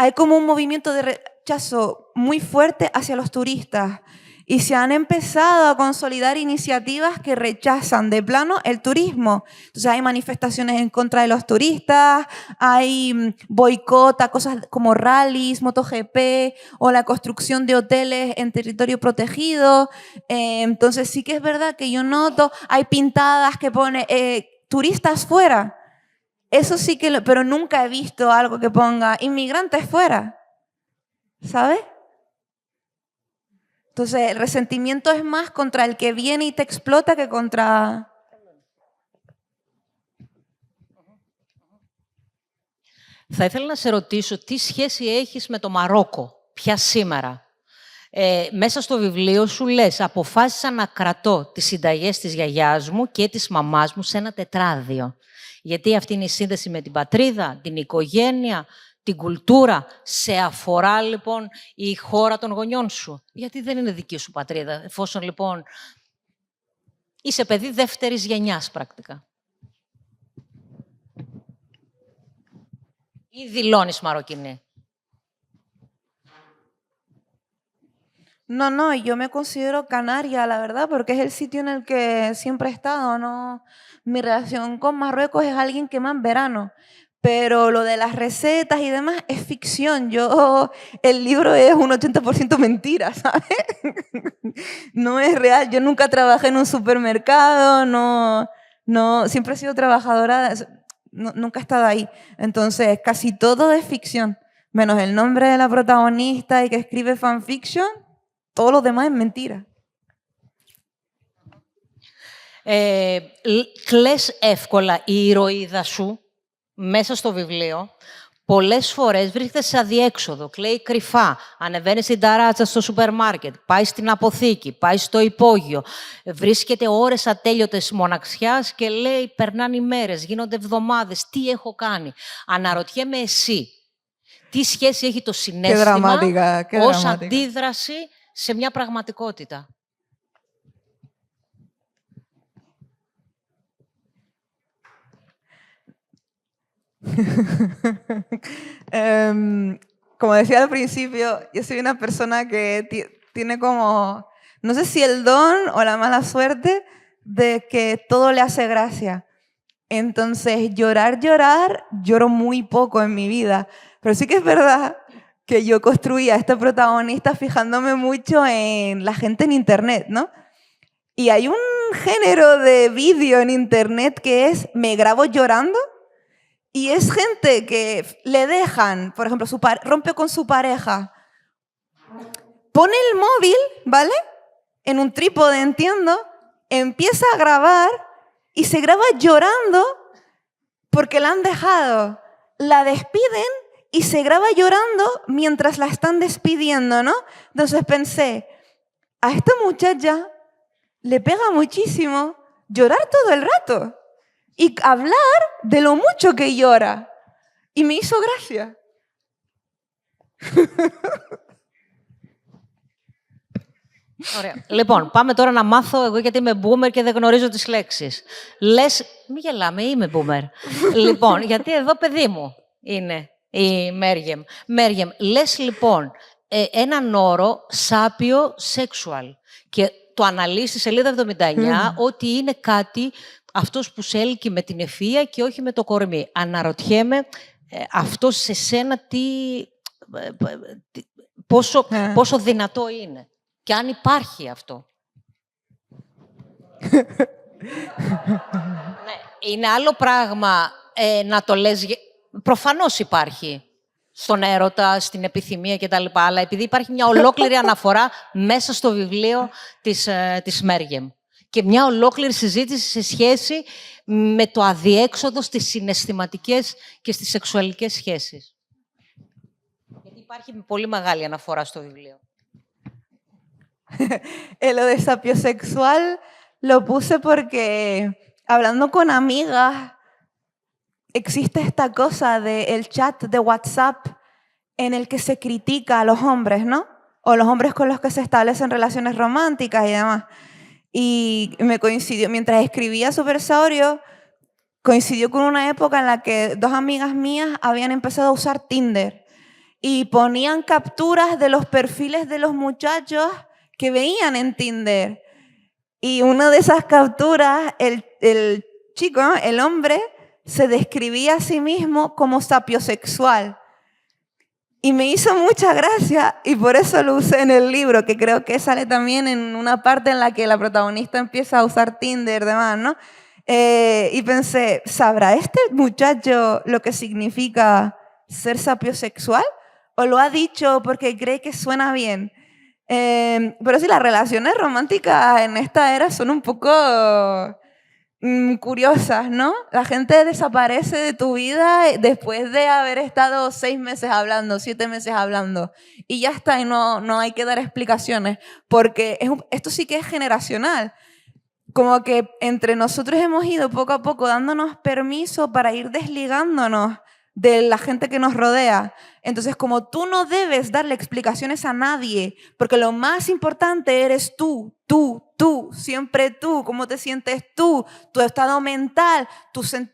hay como un movimiento de rechazo muy fuerte hacia los turistas y se han empezado a consolidar iniciativas que rechazan de plano el turismo. Entonces hay manifestaciones en contra de los turistas, hay boicot a cosas como rallies, MotoGP o la construcción de hoteles en territorio protegido. Entonces sí que es verdad que yo noto, hay pintadas que pone turistas fuera. Eso sí que, pero nunca he visto algo que ponga inmigrantes fuera, ¿sabes? Entonces el resentimiento es más contra el que viene y te explota que contra... Θα ήθελα να σε ρωτήσω τι σχέση έχεις με το Μαρόκο, πια σήμερα. Μέσα στο βιβλίο σου λες, αποφάσισα να κρατώ τις συνταγές της γιαγιάς μου και της μαμάς μου σε ένα τετράδιο. Γιατί αυτή είναι η σύνδεση με την πατρίδα, την οικογένεια, την κουλτούρα. Σε αφορά λοιπόν η χώρα των γονιών σου. Γιατί δεν είναι δική σου πατρίδα, εφόσον λοιπόν είσαι παιδί δεύτερης γενιάς πρακτικά. Ή δηλώνεις Μαροκινή. No, no, yo me considero canaria, la verdad, porque es el sitio en el que siempre he estado, ¿no? Mi relación con Marruecos es alguien que más en verano, pero lo de las recetas y demás es ficción. El libro es un 80% mentira, ¿sabes? No es real. Yo nunca trabajé en un supermercado, siempre he sido trabajadora, nunca he estado ahí. Entonces, casi todo es ficción, menos el nombre de la protagonista y que escribe fanfiction. Todo lo demás es mentira. Κλαις εύκολα η ηρωίδα σου μέσα στο βιβλίο. Πολλές φορές βρίσκεται σε αδιέξοδο, κλαίει κρυφά, ανεβαίνει στην ταράτσα στο σούπερ μάρκετ, πάει στην αποθήκη, πάει στο υπόγειο, βρίσκεται ώρες ατέλειωτες μοναξιάς και λέει περνάνε ημέρες, γίνονται εβδομάδες, τι έχω κάνει. Αναρωτιέμαι εσύ, τι σχέση έχει το συναίσθημα ως αντίδραση σε μια πραγματικότητα. Como decía al principio, yo soy una persona que tiene como, no sé si el don o la mala suerte de que todo le hace gracia. Entonces, lloro muy poco en mi vida. Pero sí que es verdad que yo construía a este protagonista fijándome mucho en la gente en Internet, ¿no? Y hay un género de vídeo en Internet que es me grabo llorando. Y es gente que le dejan, por ejemplo, rompe con su pareja, pone el móvil, ¿vale? en un trípode, entiendo, empieza a grabar y se graba llorando porque la han dejado. La despiden y se graba llorando mientras la están despidiendo, ¿no? Entonces pensé, a esta muchacha le pega muchísimo llorar todo el rato y hablar de lo mucho que llora. Y me hizo gracia. Ωραία. Λοιπόν, πάμε τώρα να μάθω εγώ, γιατί είμαι boomer και δεν γνωρίζω τις λέξεις. Λες, μη γελάμε, είμαι boomer. Λοιπόν, γιατί εδώ παιδί μου είναι η Μέριεμ. Μέριεμ, λες λοιπόν έναν όρο σάπιο sexual και το αναλύεις στη σελίδα 79 ότι είναι κάτι αυτός που σε έλκει με την ευφυΐα και όχι με το κορμί. Αναρωτιέμαι αυτό σε σένα πόσο δυνατό είναι. Και αν υπάρχει αυτό. Ναι, είναι άλλο πράγμα να το λες. Προφανώς υπάρχει στον έρωτα, στην επιθυμία κτλ. Αλλά επειδή υπάρχει μια ολόκληρη αναφορά μέσα στο βιβλίο της Μέριεμ και μια ολόκληρη συζήτηση σε σχέση με το αδιέξοδο στις συναισθηματικές και στις σεξουαλικές σχέσεις. Γιατί υπάρχει πολύ μεγάλη αναφορά στο βιβλίο. Lo de sapiosexual lo puse porque hablando con amigas existe esta cosa del chat de WhatsApp en el que se critica a los hombres, ¿no? O los hombres con los que se establecen relaciones románticas y demás. Y me coincidió, mientras escribía Supersaurio, coincidió con una época en la que dos amigas mías habían empezado a usar Tinder y ponían capturas de los perfiles de los muchachos que veían en Tinder. Y una de esas capturas, el chico, ¿no? El hombre, se describía a sí mismo como sapiosexual. Y me hizo mucha gracia y por eso lo usé en el libro, que creo que sale también en una parte en la que la protagonista empieza a usar Tinder y demás, ¿no? Y pensé, ¿sabrá este muchacho lo que significa ser sapiosexual? ¿O lo ha dicho porque cree que suena bien? Pero sí, las relaciones románticas en esta era son un poco curiosas, ¿no? La gente desaparece de tu vida después de haber estado 6 meses hablando, 7 meses hablando, y ya está, y no hay que dar explicaciones, porque esto sí que es generacional. Como que entre nosotros hemos ido poco a poco dándonos permiso para ir desligándonos de la gente que nos rodea. Entonces, como tú no debes darle explicaciones a nadie, porque lo más importante eres tú, siempre tú, cómo te sientes tú, tu estado mental,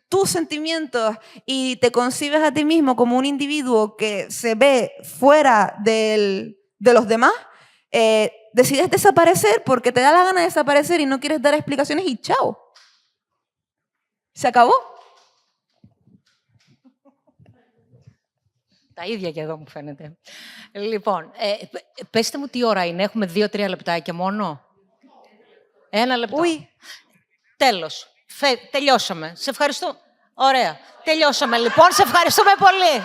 tus sentimientos, y te concibes a ti mismo como un individuo que se ve fuera de los demás, decides desaparecer porque te da la gana de desaparecer y no quieres dar explicaciones y chao. Se acabó. Τα ίδια και εδώ μου φαίνεται. Λοιπόν, πέστε μου τι ώρα είναι. Έχουμε 2-3 λεπτάκια μόνο. 1 λεπτό. Oui. Τέλος. Τελειώσαμε. Σε ευχαριστώ. Ωραία. Τελειώσαμε λοιπόν. Σε ευχαριστούμε πολύ.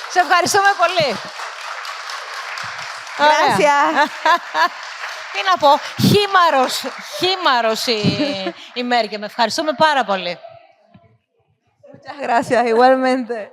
Σε ευχαριστούμε πολύ. Gracias. Τι να πω. Χήμαρος η Μέριεμ. Ευχαριστούμε πάρα πολύ. Muchas gracias, igualmente.